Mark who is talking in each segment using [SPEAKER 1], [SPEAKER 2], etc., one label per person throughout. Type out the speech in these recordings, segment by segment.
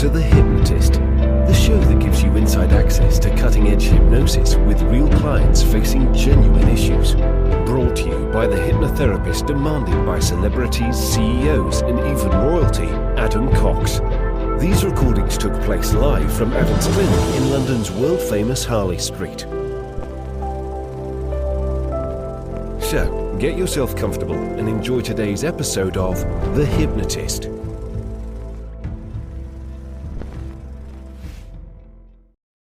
[SPEAKER 1] to The Hypnotist, the show that gives you inside access to cutting-edge hypnosis with real clients facing genuine issues. Brought to you by the hypnotherapist demanded by celebrities, CEOs, and even royalty, Adam Cox. These recordings took place live from Ericksonian in London's world-famous Harley Street. So, get yourself comfortable and enjoy today's episode of The Hypnotist.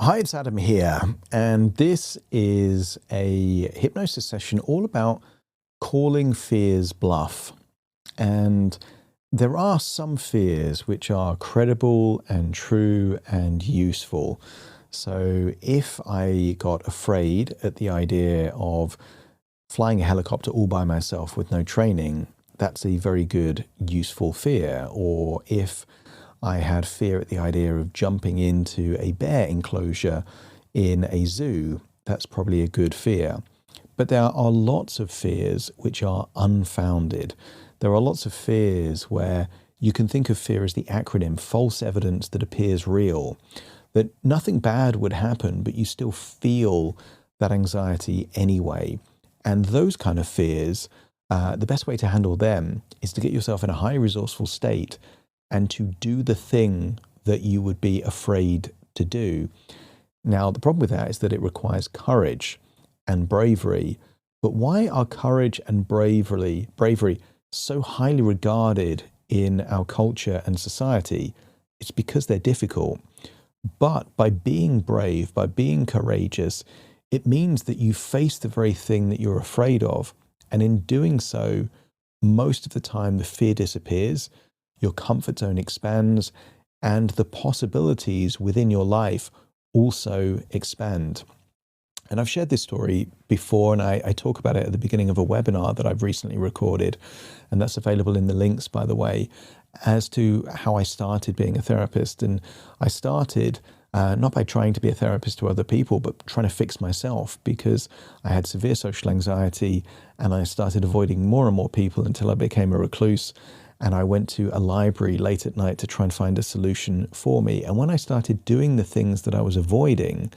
[SPEAKER 2] Hi, it's Adam here, and this is a hypnosis session all about calling fears bluff. And there are some fears which are credible and true and useful. So if I got afraid at the idea of flying a helicopter all by myself with no training, that's a very good, useful fear. Or if I had fear at the idea of jumping into a bear enclosure in a zoo, that's probably a good fear. But there are lots of fears which are unfounded. There are lots of fears where you can think of fear as the acronym false evidence that appears real, that nothing bad would happen, but you still feel that anxiety anyway. And those kind of fears, the best way to handle them is to get yourself in a high resourceful state and to do the thing that you would be afraid to do. Now, the problem with that is that it requires courage and bravery. But why are courage and bravery so highly regarded in our culture and society? It's because they're difficult. But by being brave, by being courageous, it means that you face the very thing that you're afraid of. And in doing so, most of the time the fear disappears, your comfort zone expands, and the possibilities within your life also expand. And I've shared this story before, and I talk about it at the beginning of a webinar that I've recently recorded, and that's available in the links, by the way, as to how I started being a therapist. And I started not by trying to be a therapist to other people, but trying to fix myself, because I had severe social anxiety, and I started avoiding more and more people until I became a recluse. And I went to a library late at night to try and find a solution for me. And when I started doing the things that I was avoiding,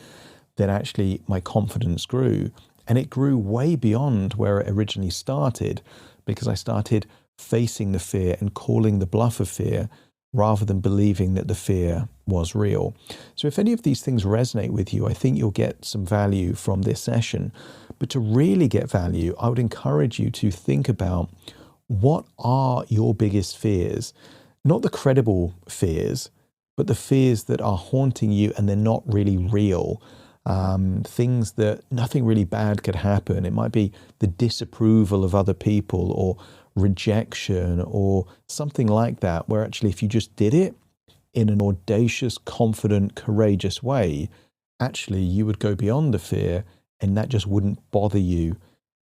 [SPEAKER 2] then actually my confidence grew. And it grew way beyond where it originally started, because I started facing the fear and calling the bluff of fear rather than believing that the fear was real. So if any of these things resonate with you, I think you'll get some value from this session. But to really get value, I would encourage you to think about, what are your biggest fears? Not the credible fears, but the fears that are haunting you and they're not really real. Things that nothing really bad could happen. It might be the disapproval of other people or rejection or something like that, where actually if you just did it in an audacious, confident, courageous way, actually you would go beyond the fear and that just wouldn't bother you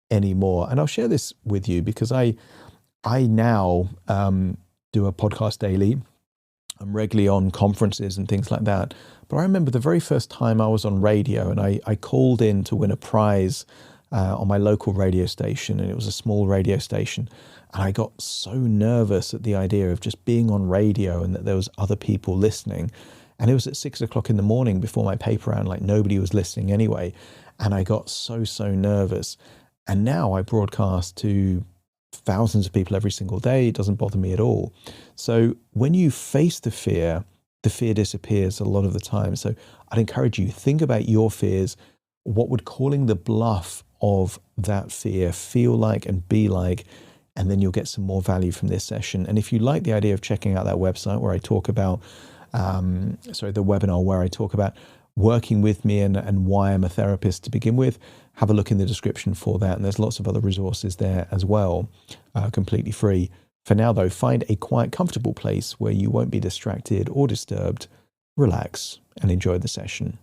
[SPEAKER 2] anymore. And I'll share this with you because I now do a podcast daily. I'm regularly on conferences and things like that. But I remember the very first time I was on radio, and I called in to win a prize on my local radio station, and it was a small radio station. And I got so nervous at the idea of just being on radio and that there was other people listening. And it was at 6 o'clock in the morning before my paper round, like nobody was listening anyway. And I got so nervous. And now I broadcast to thousands of people every single day. It doesn't bother me at all. So when you face the fear disappears a lot of the time. So I'd encourage you, think about your fears. What would calling the bluff of that fear feel like and be like? And then you'll get some more value from this session. And if you like the idea of checking out that website where I talk about, the webinar where I talk about working with me and why I'm a therapist to begin with, have a look in the description for that. And there's lots of other resources there as well, completely free. For now, though, find a quiet, comfortable place where you won't be distracted or disturbed. Relax and enjoy the session.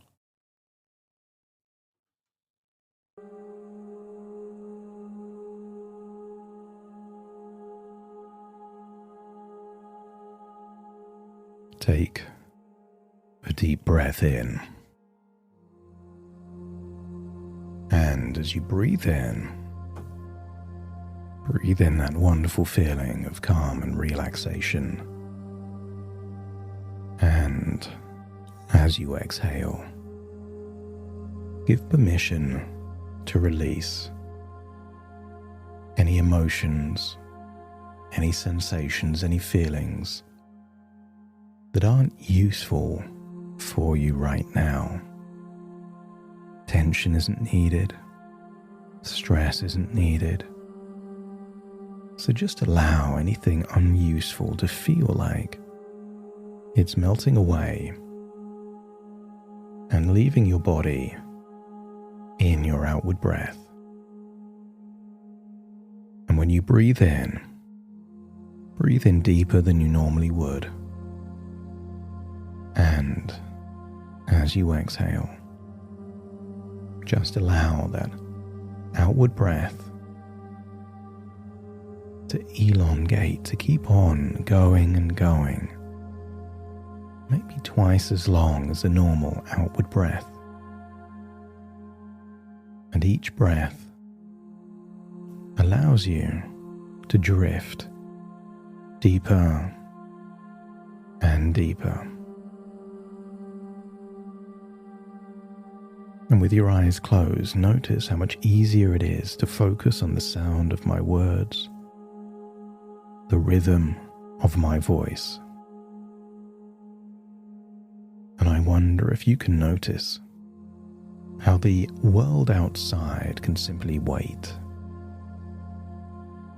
[SPEAKER 2] Take a deep breath in. And as you breathe in that wonderful feeling of calm and relaxation. And as you exhale, give permission to release any emotions, any sensations, any feelings that aren't useful for you right now. Tension isn't needed. Stress isn't needed. So just allow anything unuseful to feel like it's melting away and leaving your body in your outward breath. And when you breathe in deeper than you normally would. And as you exhale, just allow that outward breath to elongate, to keep on going and going, maybe twice as long as a normal outward breath. And each breath allows you to drift deeper and deeper. And with your eyes closed, notice how much easier it is to focus on the sound of my words, the rhythm of my voice. And I wonder if you can notice how the world outside can simply wait.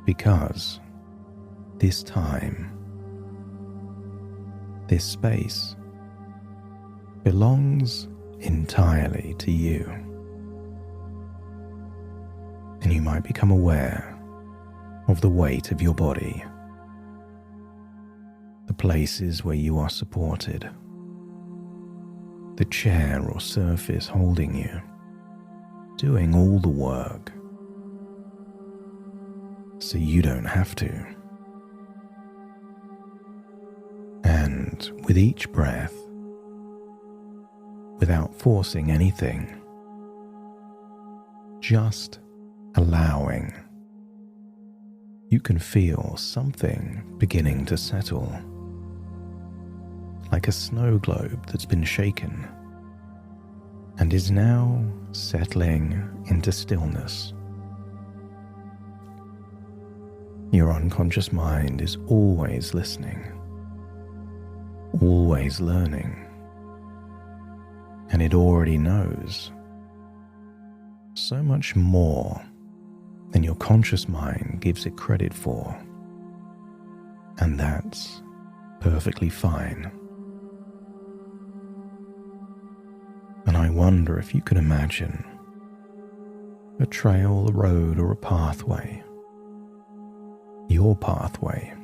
[SPEAKER 2] Because this time, this space, belongs entirely to you. And you might become aware of the weight of your body, the places where you are supported, the chair or surface holding you, doing all the work, so you don't have to. And with each breath, without forcing anything, just allowing, you can feel something beginning to settle, like a snow globe that's been shaken and is now settling into stillness. Your unconscious mind is always listening, always learning, and it already knows so much more than your conscious mind gives it credit for. And that's perfectly fine. And I wonder if you can imagine a trail, a road, or a pathway, your pathway,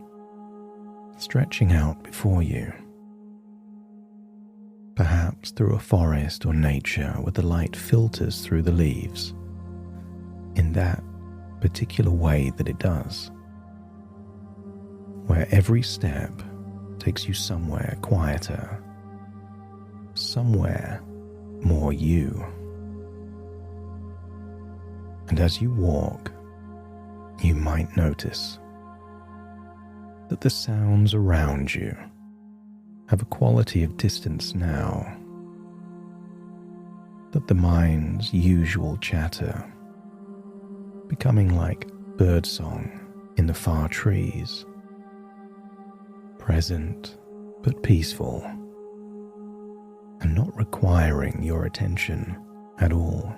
[SPEAKER 2] stretching out before you. Perhaps through a forest or nature where the light filters through the leaves in that particular way that it does, where every step takes you somewhere quieter, somewhere more you. And as you walk, you might notice that the sounds around you have a quality of distance now, that the mind's usual chatter, becoming like birdsong in the far trees, present but peaceful, and not requiring your attention at all.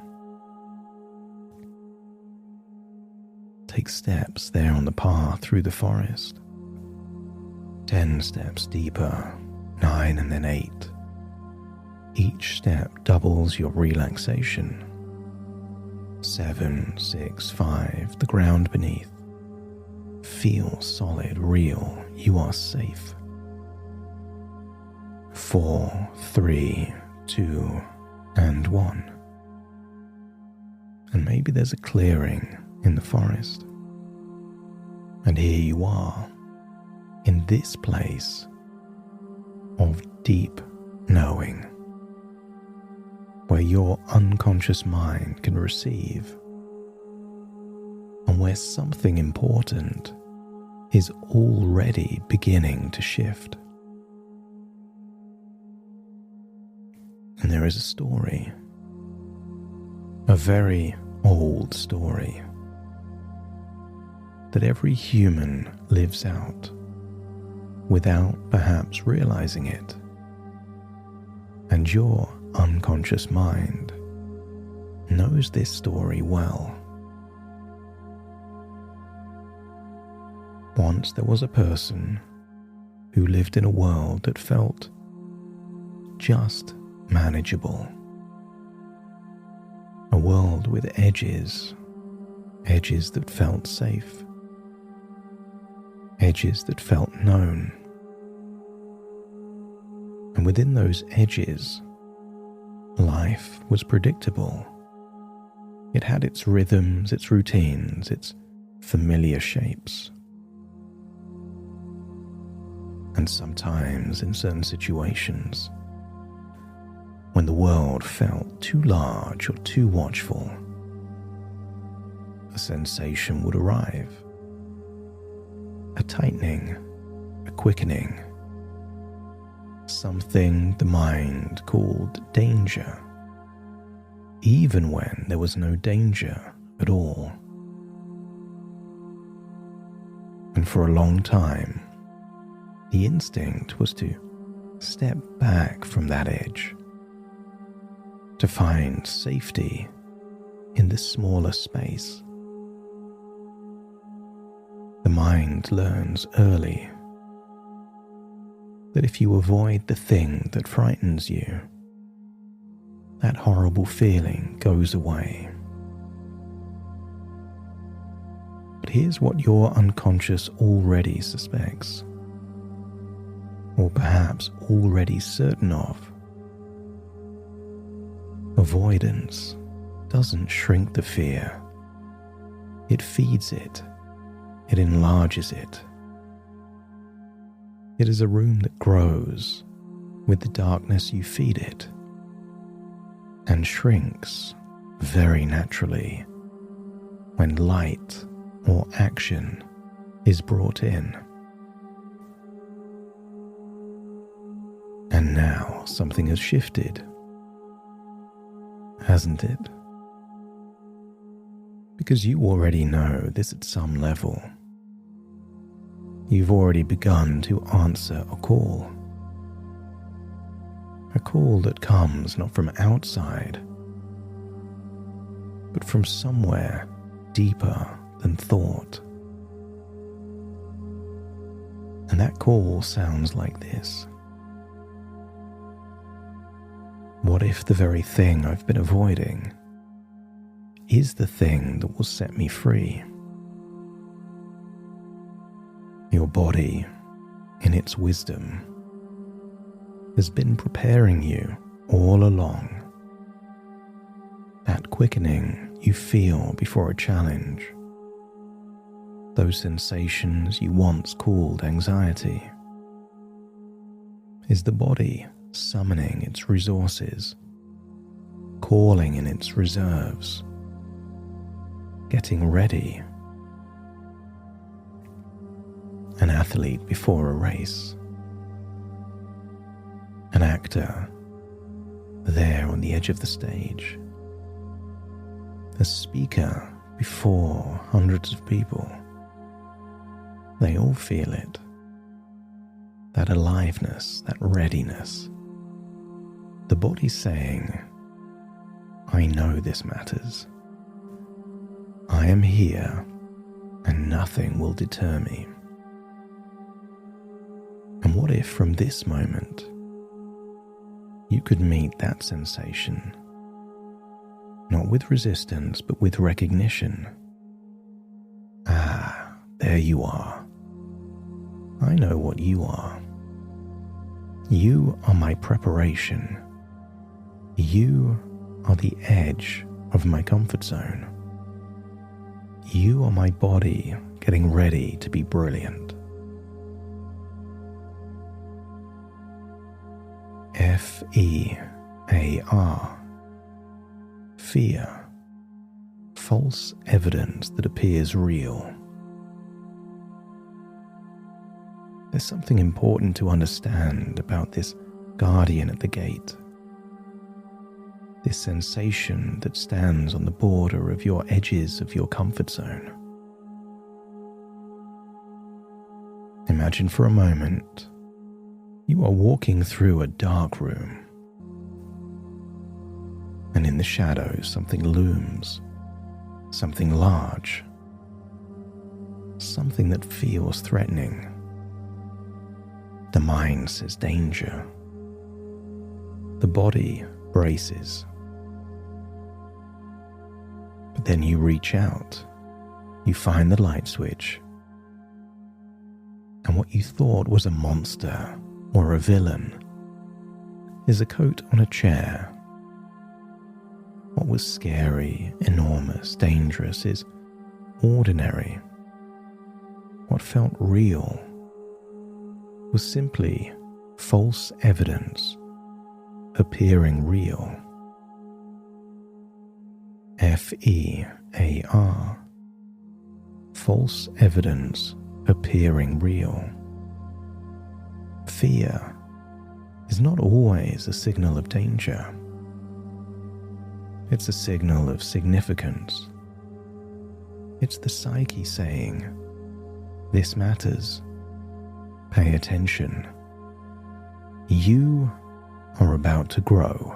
[SPEAKER 2] Take steps there on the path through the forest, 10 steps deeper, 9 and then 8. Each step doubles your relaxation. 7, 6, 5, the ground beneath. Feel solid, real, you are safe. 4, 3, 2, and 1. And maybe there's a clearing in the forest. And here you are, in this place of deep knowing, where your unconscious mind can receive, and where something important is already beginning to shift. And there is a story, a very old story, that every human lives out without perhaps realizing it. And your unconscious mind knows this story well. Once there was a person who lived in a world that felt just manageable. A world with edges that felt safe, edges that felt known. And within those edges, life was predictable. It had its rhythms, its routines, its familiar shapes. And sometimes in certain situations, when the world felt too large or too watchful, a sensation would arrive. A tightening, a quickening, something the mind called danger, even when there was no danger at all. And for a long time, the instinct was to step back from that edge, to find safety in the smaller space. The mind learns early that if you avoid the thing that frightens you, that horrible feeling goes away. But here's what your unconscious already suspects, or perhaps already certain of. Avoidance doesn't shrink the fear. It feeds it. It enlarges it. It is a room that grows with the darkness you feed it, and shrinks very naturally when light or action is brought in. And now something has shifted, hasn't it? Because you already know this at some level. You've already begun to answer a call that comes not from outside, but from somewhere deeper than thought. And that call sounds like this. What if the very thing I've been avoiding is the thing that will set me free? Your body, in its wisdom, has been preparing you all along. That quickening you feel before a challenge, those sensations you once called anxiety, is the body summoning its resources, calling in its reserves, getting ready. An athlete before a race, an actor there on the edge of the stage, a speaker before hundreds of people. They all feel it, that aliveness, that readiness. The body saying, I know this matters. I am here and nothing will deter me. And what if from this moment you could meet that sensation, not with resistance but with recognition? Ah, there you are. I know what you are. You are my preparation. You are the edge of my comfort zone. You are my body getting ready to be brilliant. F-E-A-R. Fear. False evidence that appears real. There's something important to understand about this guardian at the gate. this sensation that stands on the border of your edges of your comfort zone. Imagine for a moment you are walking through a dark room, and in the shadows something looms, something large, something that feels threatening. The mind says danger. The body braces. But then you reach out, you find the light switch, and what you thought was a monster or a villain is a coat on a chair. What was scary, enormous, dangerous is ordinary. What felt real was simply false evidence appearing real. F-E-A-R. False evidence appearing real. Fear is not always a signal of danger. It's a signal of significance. It's the psyche saying, "This matters. Pay attention. You are about to grow."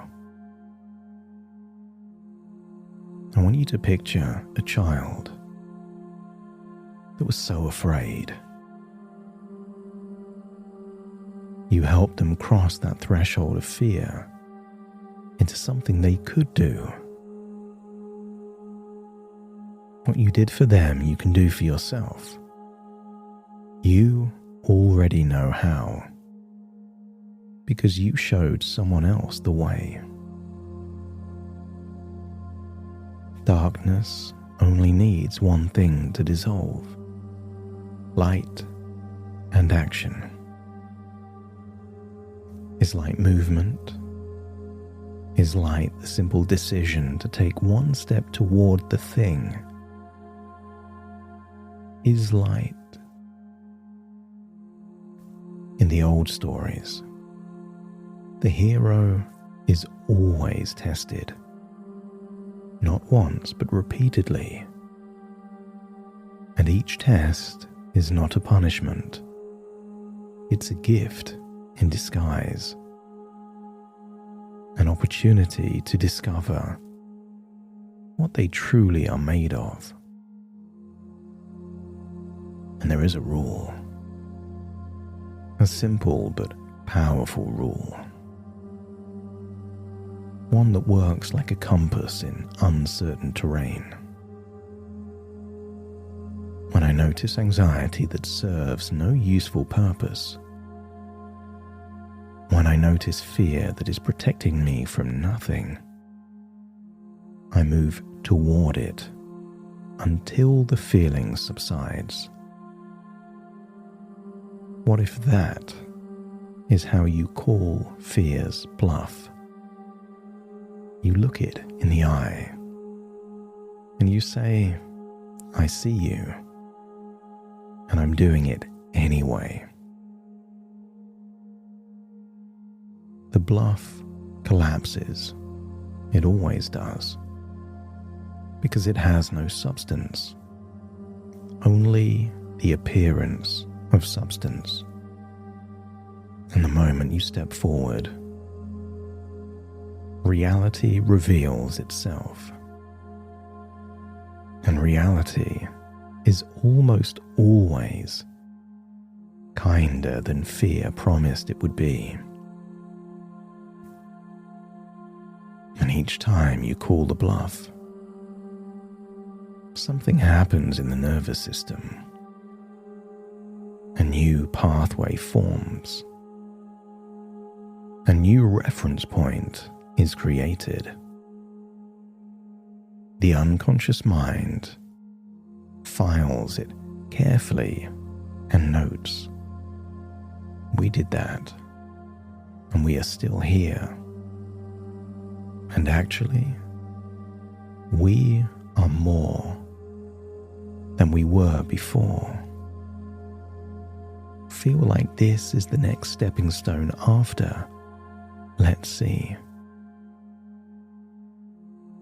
[SPEAKER 2] I want you to picture a child that was so afraid. You helped them cross that threshold of fear into something they could do. What you did for them, you can do for yourself. You already know how, because you showed someone else the way. Darkness only needs one thing to dissolve: light and action. Is light movement? Is light the simple decision to take one step toward the thing? Is light? In the old stories, the hero is always tested, not once but repeatedly. And each test is not a punishment. It's a gift in disguise. An opportunity to discover what they truly are made of. And there is a rule. A simple but powerful rule. One that works like a compass in uncertain terrain. When I notice anxiety that serves no useful purpose, when I notice fear that is protecting me from nothing, I move toward it until the feeling subsides. What if that is how you call fear's bluff? You look it in the eye and you say, "I see you, and I'm doing it anyway." The bluff collapses. It always does. Because it has no substance. Only the appearance of substance. And the moment you step forward, reality reveals itself. And reality is almost always kinder than fear promised it would be. And each time you call the bluff, something happens in the nervous system. A new pathway forms. A new reference point is created. The unconscious mind files it carefully and notes, "We did that, and we are still here. And actually, we are more than we were before." Feel like this is the next stepping stone after "Let's see."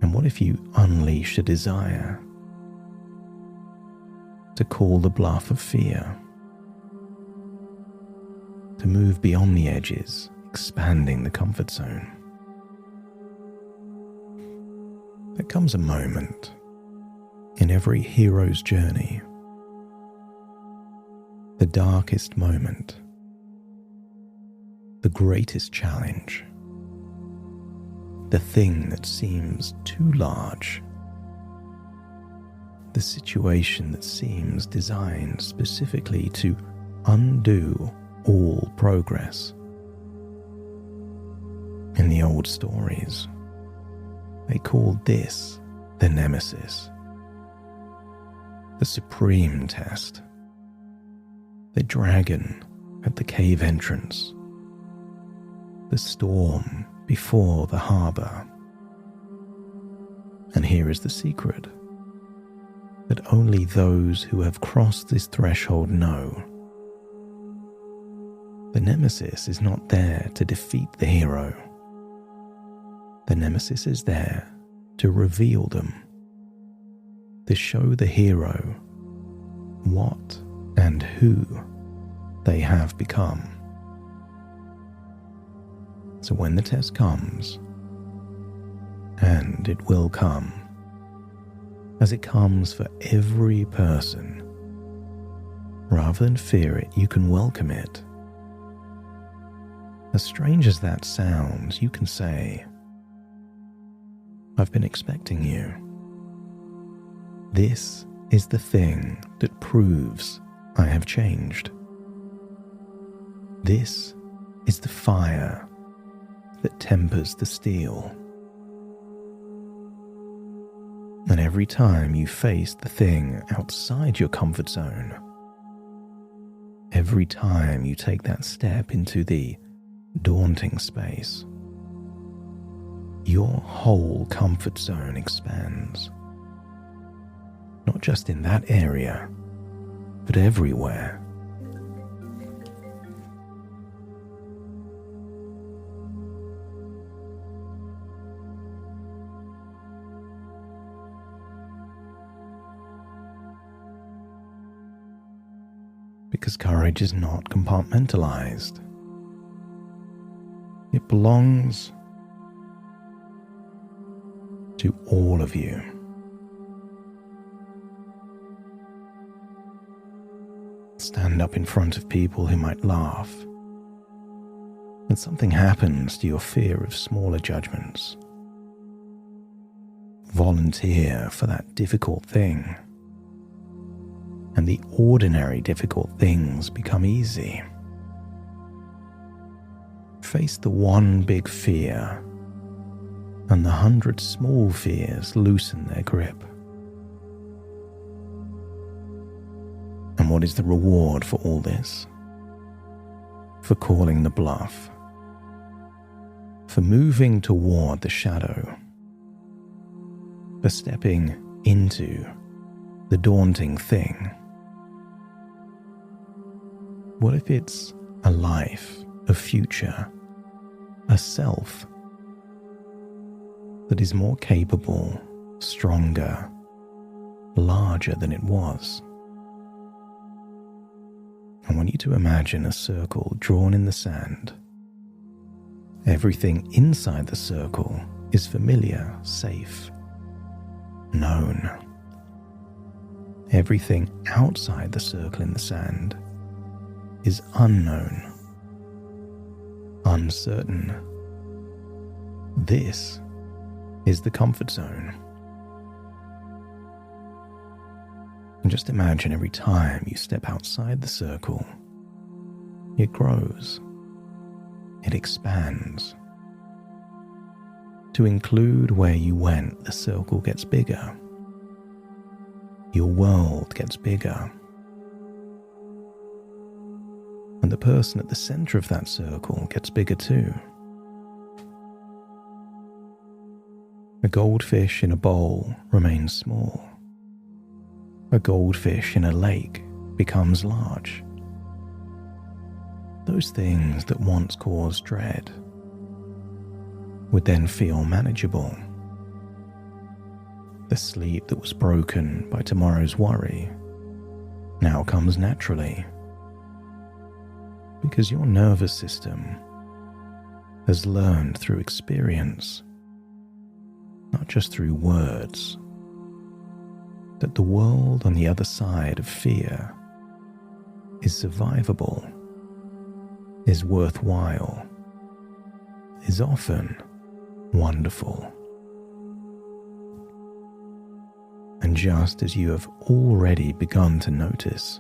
[SPEAKER 2] And what if you unleash a desire to call the bluff of fear, to move beyond the edges, expanding the comfort zone? There comes a moment in every hero's journey, the darkest moment, the greatest challenge, the thing that seems too large, the situation that seems designed specifically to undo all progress. In the old stories, they called this the nemesis, the supreme test, the dragon at the cave entrance, the storm before the harbor. And here is the secret that only those who have crossed this threshold know. The nemesis is not there to defeat the hero. The nemesis is there to reveal them, to show the hero what and who they have become. So when the test comes, and it will come, as it comes for every person, rather than fear it, you can welcome it. As strange as that sounds, you can say, I've been expecting you. This is the thing that proves I have changed. This is the fire that tempers the steel. And every time you face the thing outside your comfort zone, every time you take that step into the daunting space, your whole comfort zone expands. Not just in that area, but everywhere. Because courage is not compartmentalized. It belongs to all of you. Stand up in front of people who might laugh, and something happens to your fear of smaller judgments. Volunteer for that difficult thing, and the ordinary difficult things become easy. Face the one big fear, and the 100 small fears loosen their grip. And what is the reward for all this? For calling the bluff, for moving toward the shadow, for stepping into the daunting thing. What if it's a life, a future, a self that is more capable, stronger, larger than it was? I want you to imagine a circle drawn in the sand. Everything inside the circle is familiar, safe, known. Everything outside the circle in the sand is unknown, uncertain. This is the comfort zone. And just imagine every time you step outside the circle, it grows, it expands. To include where you went, the circle gets bigger. Your world gets bigger. And the person at the center of that circle gets bigger too. A goldfish in a bowl remains small. A goldfish in a lake becomes large. Those things that once caused dread would then feel manageable. The sleep that was broken by tomorrow's worry now comes naturally, because your nervous system has learned through experience, not just through words, that the world on the other side of fear is survivable, is worthwhile, is often wonderful. And just as you have already begun to notice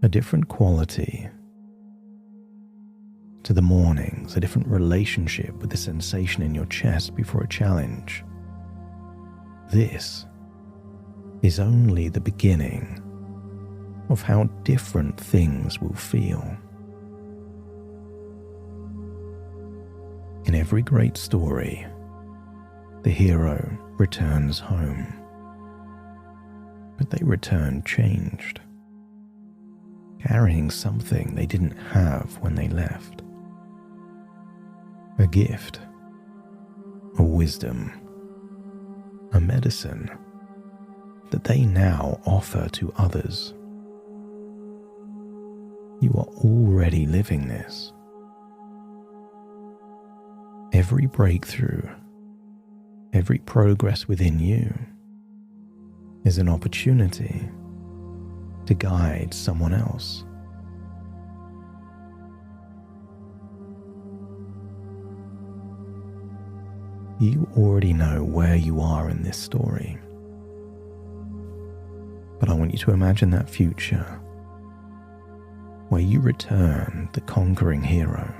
[SPEAKER 2] a different quality to the mornings, a different relationship with the sensation in your chest before a challenge, this is only the beginning of how different things will feel. In every great story, the hero returns home, but they return changed, carrying something they didn't have when they left. A gift, a wisdom, a medicine that they now offer to others. You are already living this. Every breakthrough, every progress within you is an opportunity to guide someone else. You already know where you are in this story, but I want you to imagine that future where you return the conquering hero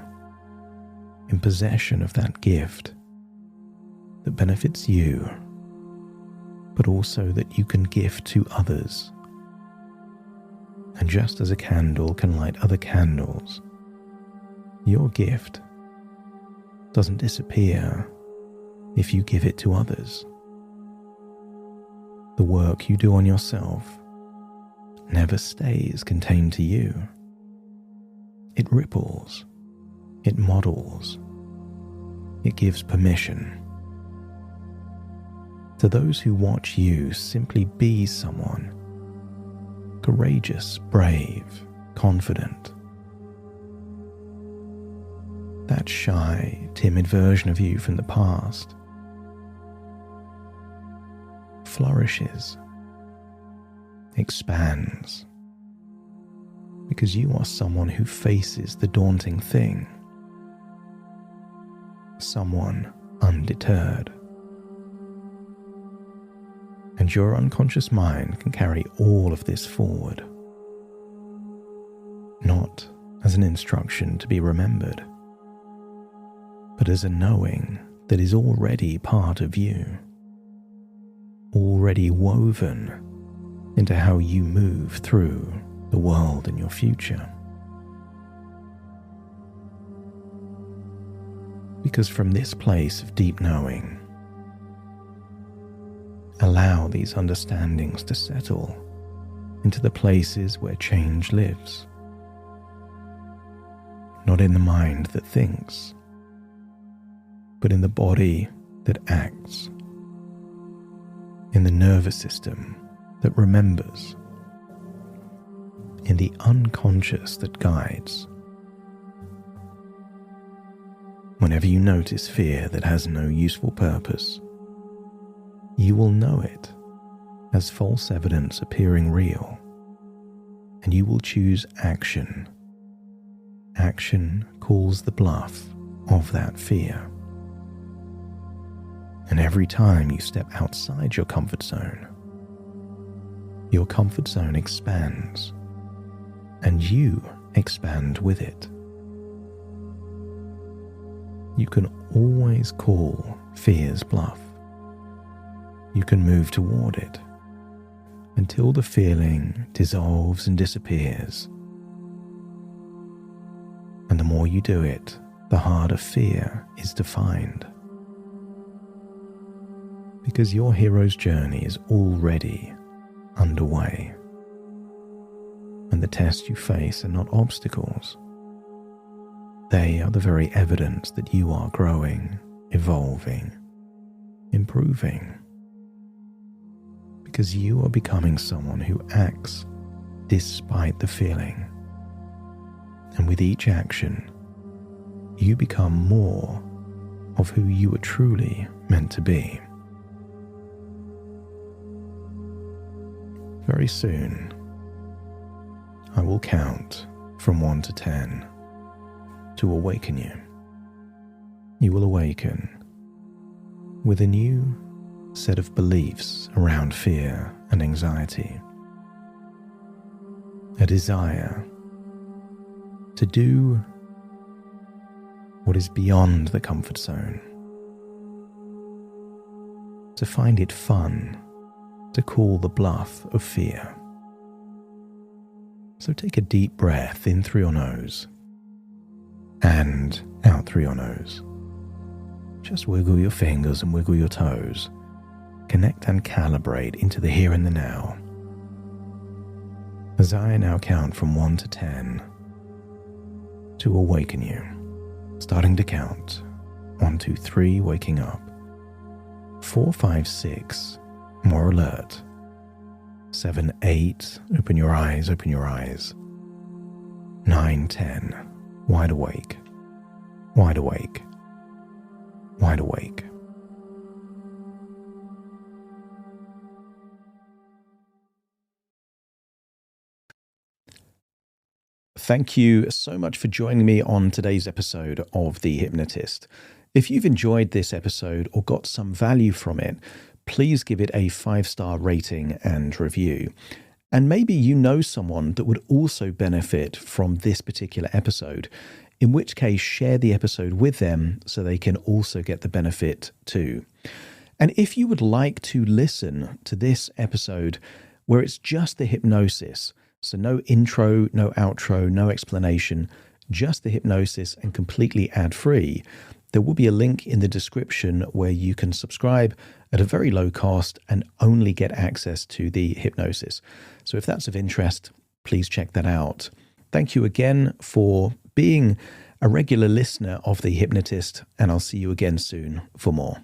[SPEAKER 2] in possession of that gift that benefits you, but also that you can gift to others. And just as a candle can light other candles, your gift doesn't disappear if you give it to others. The work you do on yourself never stays contained to you. It ripples, it models, it gives permission to those who watch you simply be someone courageous, brave, confident. That shy, timid version of you from the past flourishes, expands, because you are someone who faces the daunting thing, someone undeterred. And your unconscious mind can carry all of this forward, not as an instruction to be remembered, but as a knowing that is already part of you, already woven into how you move through the world in your future. Because from this place of deep knowing, allow these understandings to settle into the places where change lives, not in the mind that thinks, but in the body that acts, in the nervous system that remembers, in the unconscious that guides. Whenever you notice fear that has no useful purpose, you will know it as false evidence appearing real, and you will choose action. Action calls the bluff of that fear. And every time you step outside your comfort zone expands, and you expand with it. You can always call fear's bluff. You can move toward it until the feeling dissolves and disappears. And the more you do it, the harder fear is to find. Because your hero's journey is already underway. And the tests you face are not obstacles. They are the very evidence that you are growing, evolving, improving, because you are becoming someone who acts despite the feeling. And with each action, you become more of who you were truly meant to be. Very soon, I will count from 1 to 10 to awaken you. You will awaken with a new set of beliefs around fear and anxiety, a desire to do what is beyond the comfort zone, to find it fun to call the bluff of fear. So take a deep breath in through your nose and out through your nose. Just wiggle your fingers and wiggle your toes. Connect and calibrate into the here and the now. As I now count from 1 to 10 to awaken you. Starting to count. 1, 2, 3, waking up. 4, 5, 6, more alert. 7, 8, open your eyes, open your eyes. 9, 10, wide awake, wide awake, wide awake. Thank you so much for joining me on today's episode of The Hypnotist. If you've enjoyed this episode or got some value from it, please give it a 5-star rating and review. And maybe you know someone that would also benefit from this particular episode, in which case share the episode with them so they can also get the benefit too. And if you would like to listen to this episode where it's just the hypnosis, so no intro, no outro, no explanation, just the hypnosis and completely ad-free, there will be a link in the description where you can subscribe at a very low cost and only get access to the hypnosis. So if that's of interest, please check that out. Thank you again for being a regular listener of The Hypnotist, and I'll see you again soon for more.